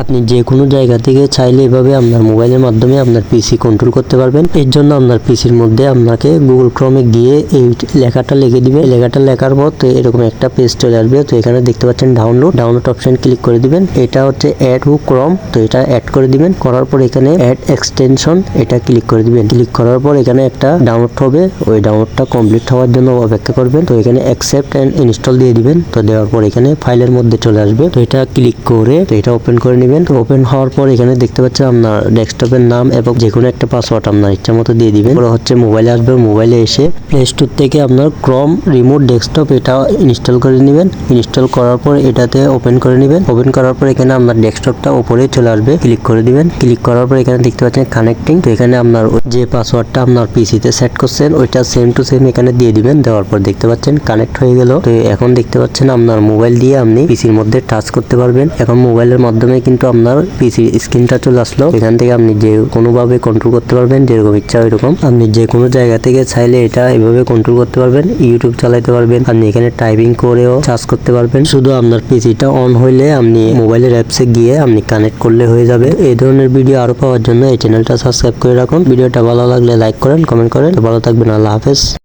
আপনি যে কোনো জায়গা থেকে চাইলে এভাবে আপনার মোবাইলের মাধ্যমে আপনার পিসি কন্ট্রোল করতে পারবেন। এর জন্য আপনার পিসির মধ্যে আপনাকে গুগল ক্রোমে গিয়ে এই লেখাটা লিখে দিবেন। লেখাটা লেখার পর তো এরকম একটা পেজ চলে আসবে। তো এখানে দেখতে পাচ্ছেন ডাউনলোড অপশন ক্লিক করে দিবেন। এটা হচ্ছে অ্যাড টু ক্রোম, তো এটা অ্যাড করে দিবেন। করার পর এখানে অ্যাড এক্সটেনশন এটা ক্লিক করে দিবেন। ক্লিক করার পর এখানে একটা ডাউনলোড হবে, ওই ডাউনলোডটা কমপ্লিট হওয়ার জন্য অপেক্ষা করবেন। তো এখানে অ্যাকসেপ্ট এন্ড ইনস্টল দিয়ে দিবেন। তো দেওয়ার পর এখানে ফাইলের মধ্যে চলে আসবে। তো এটা ক্লিক করে তো এটা ওপেন করে নেবেন। তো ওপেন হওয়ার পর এখানে দেখতে পাচ্ছেন আপনার ডেস্কটপের নাম এবং যে কোনো একটা পাসওয়ার্ড আপনার ইচ্ছা মতো দিয়ে দিবেন। পরে হচ্ছে মোবাইলে আসবে, মোবাইলে এসে প্লে স্টোর থেকে আপনার ক্রোম রিমোট ডেস্কটপ এটা ইনস্টল করে নেবেন। ইনস্টল করার পর এটাতে ওপেন করে নেবেন। ওপেন করার পর এখানে আপনার ডেস্কটপটা উপরে চলে আসবে, ক্লিক করে দিবেন। ক্লিক করার পর এখানে দেখতে পাচ্ছেন কানেক্টিং। তো এখানে আপনার যে পাসওয়ার্ডটা আপনার পিসিতে সেট করছেন ওইটা সেম টু সেম এখানে দিয়ে দিবেন। দেওয়ার পর দেখতে পাচ্ছেন কানেক্ট হয়ে গেল। তো এখন দেখতে পাচ্ছেন আপনার মোবাইল দিয়ে আপনি পিসির মধ্যে টাচ করতে পারবেন। এখন মোবাইলের মাধ্যমে কিন্তু আপনার পিসির স্ক্রিনটা চলে আসলো। এখান থেকে আপনি যে কোনো ভাবে কন্ট্রোল করতে পারবেন, যেরকম ইচ্ছা ওইরকম। আপনি যে কোনো জায়গা থেকে চাইলে এটা এভাবে কন্ট্রোল করতে পারবেন। ইউটিউব চালাতে পারবেন, আপনি এখানে টাইপিং করেও চার্জ করতে পারবেন। শুধু আপনার পিসিটা অন হইলে আপনি মোবাইলের অ্যাপসে গিয়ে আপনি কানেক্ট করলে হয়ে যাবে। এই ধরনের ভিডিও আরো পাওয়ার জন্য এই চ্যানেলটা সাবস্ক্রাইব করে রাখুন। ভিডিওটা ভালো লাগলে লাইক করেন, কমেন্ট করেন। ভালো থাকবেন, আল্লাহ হাফেজ।